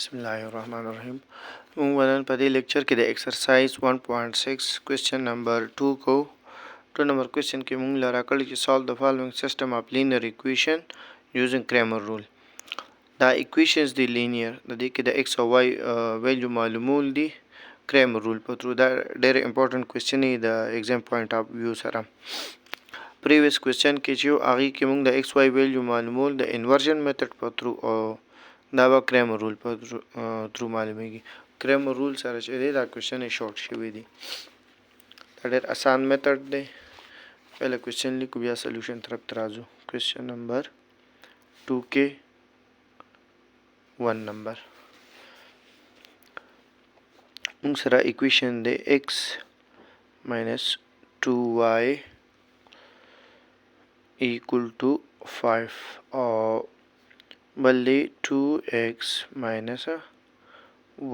बिस्मिल्लाहिर्रहमानिर्रहीम। वन په دې لیکچر کې د ایکسرسایز 1.6 کوېسچن نمبر 2 کو 2 نمبر کوېسچن کې مونږ لرا کړی چې سالو د فالوینګ سیستم اف لینیر اکویشن یوزینګ کرامر رول. دا اکویشنز دی لینیر د دې کې د ایکس او وای ویلیو معلومول دي کرامر رول په تھرو. دا ډېر امپورټنت کوېسچن دی د ایگزام پوینټ اف ویو سره. پریویس کوېسچن کې چې هغه کې مونږ د ایکس وای ویلیو معلومول د انورژن میتھډ په تھرو او دا به کرامر رول په تھرو معلومیږي. کرامر رول سره چې دی دا کوېسچن یې شارټ شوی دی. دا ډېر اسان میتھډ دی. پهله کوېسچن لیکو بیا سلیوشن طرف ته راځو. کوېسچن نمبر 2 کې 1 نمبر مونږ سره اکویشن دی x minus 2y equal to 5 او بل دی 2x minus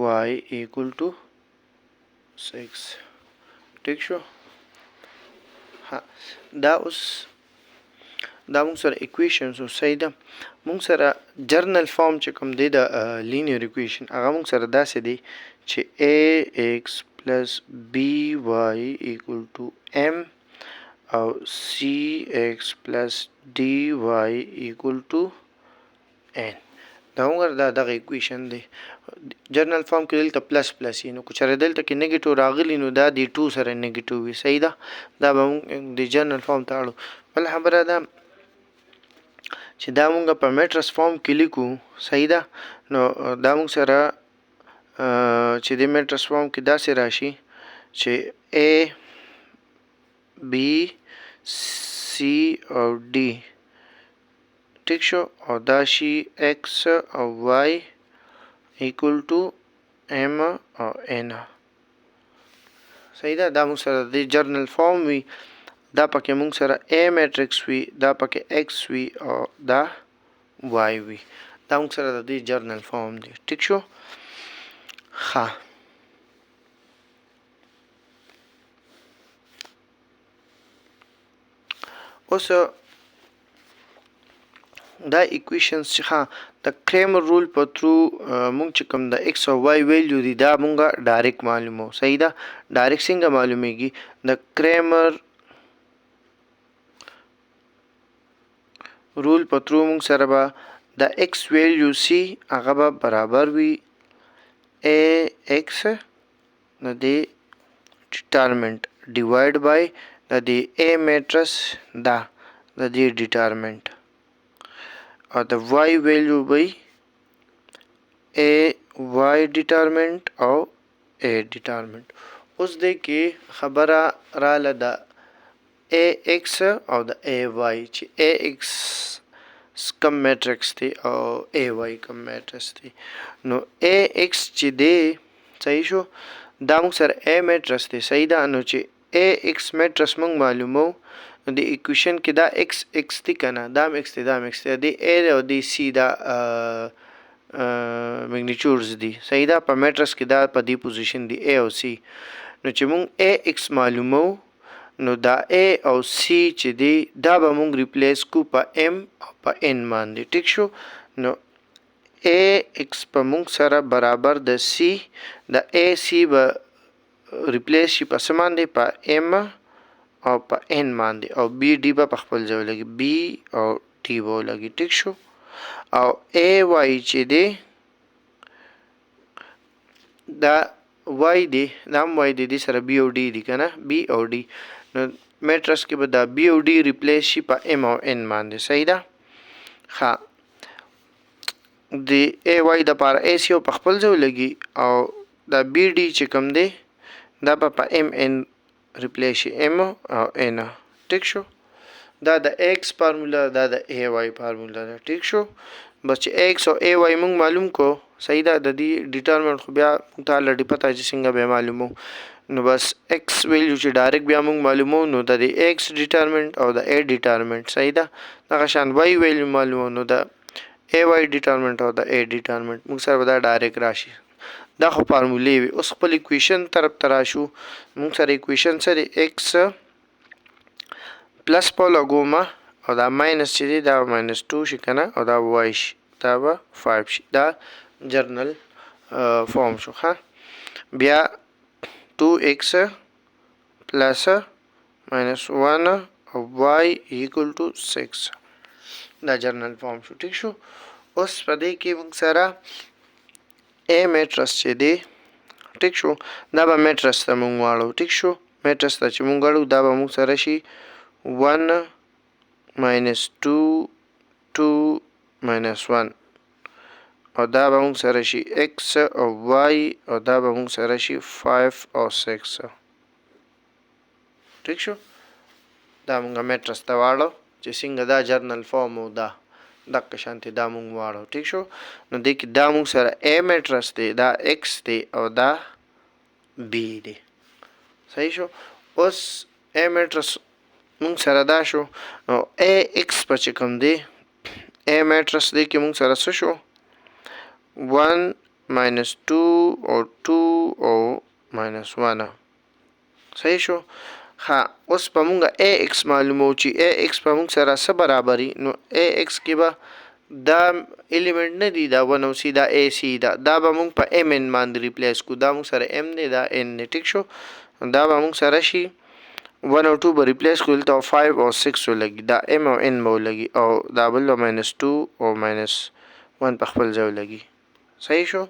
y equal to 6. ٹھیک شو. دا اوس دا مونږ سره اکویشنز او صحیح ده. مونږ سره جرنل فارم چې کوم دی د لینیر اکویشن هغه مونږ سره داسې دی چې ax plus by equal to m او cx plus dy equal to n. دا مونږ دا دغه اکویشن دی. جرنل فارم کې دلته پلس پلس یې نو که چېرې دلته کې نیګیټیو راغلی نو دا د 2 سره نیګیټیو وي. صحیح ده. دا به مونږ د جرنل فارم ته اړو. بل خبره ده چې دا مونږ په میټرس فارم کې لیکو. صحیح ده. نو دا مونږ سره چې د میټرس فارم کې داسې راشي چې a b c او d ټیک شو او دا شي x او y equal to m او n. صحیح ده. دا مونږ سره د جرنل فارم وي. دا پکې مونږ سره a میټرکس وي، دا پکې x وي او دا y وي. دا مونږ سره د دې جرنل فارم دی. ټیک شو. ښه اوس دا اکویشنز چې د کرامر رول په تھرو مونږ چې کوم د ایکس او وای ویلیو دي دا مونږه ډایرکټ معلومو. صحیح ده. ډایرکټ څنګه معلومیږي؟ د کرامر رول په تھرو مونږ سره به د ایکس ویلیو سی هغه به برابر وي ax د دې ډیټرمنټ ډیوایډ بای د دې a میټرس دا د دې ډیټرمنټ او د y ویلیو به a y ډیټرمنټ او a ډیټرمنټ. اوس دې کې خبره رااله د ax او د ay چې ax کم میټرکس دی او ay کم میټرکس دی. نو ax چې دی صحیح شو دا موږ سره a میټرکس دی. صحیح ده. نو چې ax میټرکس موږ معلومو نو د اکویشن کې دا x x دی کنه دا x دی دا x دی. د a او د c دا میګنیچیودز دي. صحیح ده. په میټرکس کې دا په دې پوزیشن دی a او c. نو چې موږ ax معلومو نو دا a او c چې دی دا به مونږ ریپلیس کو په m او په n باندې. ټیک شو. نو ax په مونږ سره برابر د c د ac به ریپلیس شي په څه باندې په m او په n باندې او b d به په خپل ځای ولګي b او d به ولګي. ټیک شو. او ay چې دی دا y دی دا هم y دی سره b او d دی کنه b او d. نو میټرس کې به دا b او d ریپلیس شي په m او n باندې. صحیح ده. ښه د ay د پاره ac او په خپل ځای لګي او دا b d چې کوم دی دا به په m n ریپلیس شي m او n. ټیک شو. دا د x فارمولا دا د ay فارمولا ده. ټیک شو. بس چې x او ay مونږ معلوم کو. صحیح ده. د دې ډیټرمنټ خو بیا مونږ ته لړی پته چې څنګه به معلومو. نو بس x ویلیو چې ډایرکټ بیا مونږ معلومو نو د x ډیټرمنټ او د a ډیټرمنټ. صحیح ده. دغه شان y ویلیو معلومو نو د ay ډیټرمنټ او د a ډیټرمنټ مونږ سره دا ډایرکټ راشي. دا خو فارمولې وي. اوس خپل اکویشن طرف ته راشو. مونږ سره اکویشن سره x پلس په لګومه او دا ماینس چې دی دا -2 شي کنه او دا y شي دا به 5 شي. دا جرنل فارم شو ښه. بیا 2x پلس ماینس 1 او y equal to 6 دا جرنل فارم شو. ټیک شو. اوس په دې کې موږ سره A میټرس چې دی ټیک شو دا به میټرس ته موږ واړو. ټیک شو. میټرس ته چې موږ واړو دا به موږ سره شي 1 minus 2 2 minus 1 او دا به موږ سره شي x او y او دا به موږ سره شي 5 او 6. ټیک شو. دا موږ میټرس ته واړو چې څنګه دا جرنل فارم او دا دغه شانتي دا موږ واړو. ټیک شو. نو دې کې دا موږ سره A میټرس دی دا x دی او دا B دی. صحیح شو. اوس A میټرس موږ سره دا شو نو AX په چې کوم دی A میټرس دی کې موږ سره څه شو 1 minus 2 او 2 او minus 1. صحیح شو. ها اوس په مونږه AX معلومو چې AX په مونږ سره څه برابري نو AX کې به دا الیمنٹ نه دی دا 1 او C دا AC دا به مونږ په MN باندې ریپلیس کو. دا مونږ سره M دی دا N دی. ټیک شو. دا به مونږ سره شي 1 او 2 به ریپلیس کول ته 5 او 6 ولګي دا M او N به ولګي او دا بل minus 2 او minus 1 په خپل ځای ولګي. صحیح شو.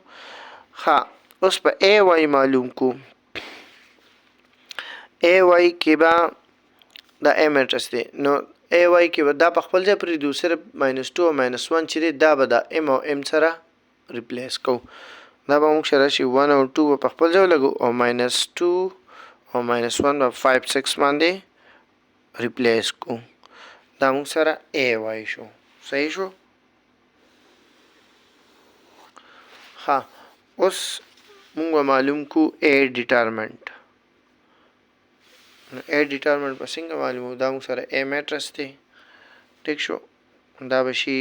ها اوس په AY معلوم کو. AY کې به دا A میټرس دی نو AY کې به دا په خپل ځای پرېږدو صرف -2 او -1 چې دی دا به دا M او M سره ریپلیس کو. دا به موږ سره شي 1 او 2 په خپل ځای ولګو او -2 او -1 به 5 6 باندې ریپلیس کو. دا موږ سره AY شو. صحیح شو. ها اوس موږ معلوم کو A ډیټرمنټ. A ډیټرمنټ په څنګه معلومو دا موږ سره A میټرس دی. ټیک شو. دا به شي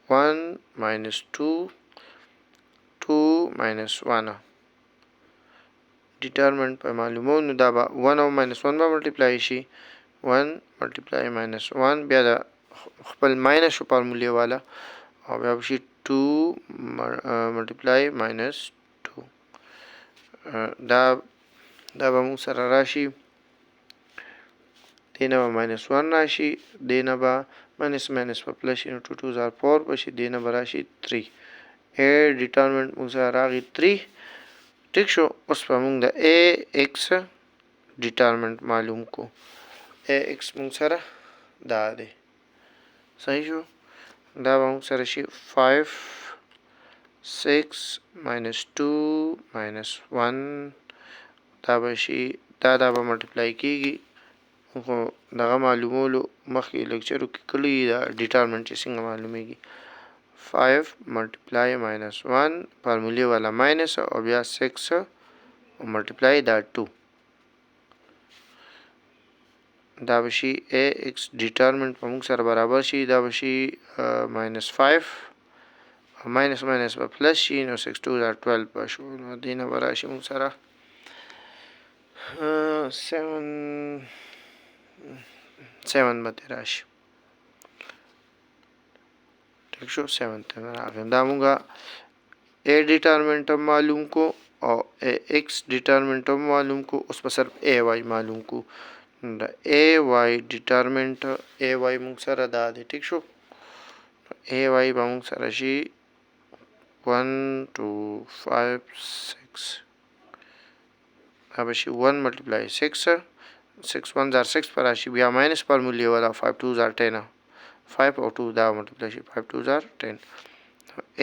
1 minus 2 2 minus 1 ډیټرمنټ په معلومو نو دا به 1 او -1 به ملټیپلای شي 1 ملټیپلای -1 بیا د خپل ماینس شو فارمولې والا او بیا به شي 2 ملټیپلای -2 دا به موږ سره راشي دینه به -1 راشي دینه به minus په پلس شي نو 2 2 are 4 بشي دینه به راشي 3. A ډیټرمنټ موږ سره راغی 3. ټیک شو. اوس به موږ د AX ډیټرمنټ معلوم کو. AX موږ سره دا دی. صحیح شو. دا به موږ سره شي 5 6 -2 -1 دا به شي دا به ملټیپلای کیږي خو دغه معلومولو مخکې لیکچرو کې کلی دا ډیټرمنټ چې څنګه معلومیږي 5 ملټیپلای -1 فارمولې والا ماینس او بیا 6 ملټیپلای دا 2 دا به شي AX ډیټرمنټ په موږ سره برابر شي دا به شي -5 ماینس په پلس شي نو 6 2 12 به شو نو دینه به راشي موږ سره 7 به ترې راشي. ټیک شو. 7 ته راغی. دا مونږه A ډیټرمنټ معلوم کو او AX ډیټرمنټ معلوم کو. اوس په صرف AY معلوم کو. دا AY ډیټرمنټ AY مونږ سره دا دی. ټیک شو. AY به مونږ سره شي 1 2 5 6 دا به شي 1 ملټیپلای 6 6 1 are 6 پر راشي بیا ماینس فارمولې والا 5 2 are 10 5 او 2 دا ملټیپلای شي 5 2 are 10.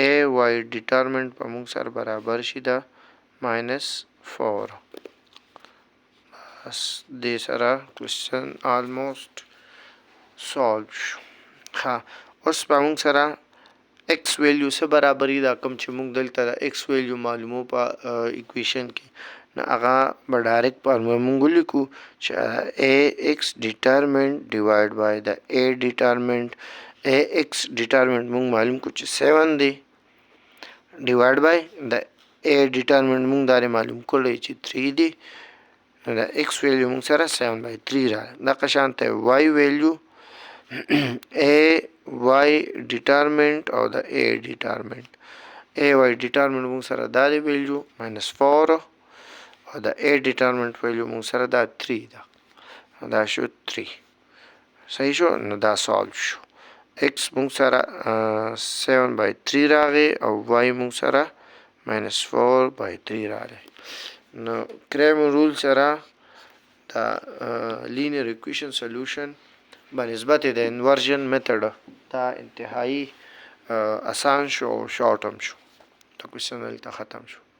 AY ډیټرمنټ په موږ سره برابر شي دا -4. بس دې سره کوېسچن آلموسټ سالو شو. ها اوس په موږ سره x ویلیو څه برابري دا کوم چې موږ دلته د x ویلیو معلومو په ایکویشن کې نو هغه به ډایرکټ فارموله موږ ولیکو چې AX ډیټرمنټ ډیوایډ بای د A ډیټرمنټ AX ډیټرمنټ موږ معلوم کو چې 7 دی ډیوایډ بای د A ډیټرمنټ موږ دا معلوم کړی چې 3 دی نو د x ویلیو موږ سره 7/3 را دغه شانته y ویلیو A y ډیټرمنټ او د A ډیټرمنټ A واي ډیټرمنټ موږ سره دا دی ویلیو -4 او د A ډیټرمنټ ویلیو موږ سره دا 3 ده، دا شو 3. صحیح شو، نو دا سالو شو. x موږ سره 7/3 راغی او y موږ سره -4/3 راغی. نو کریم رول سره دا لینیر اکویشن سولوشن بنسبت د انورژن میتھډ دا انتهایی آسان شو او شارټ هم شو. دا کوېسچن دلته ختم شو.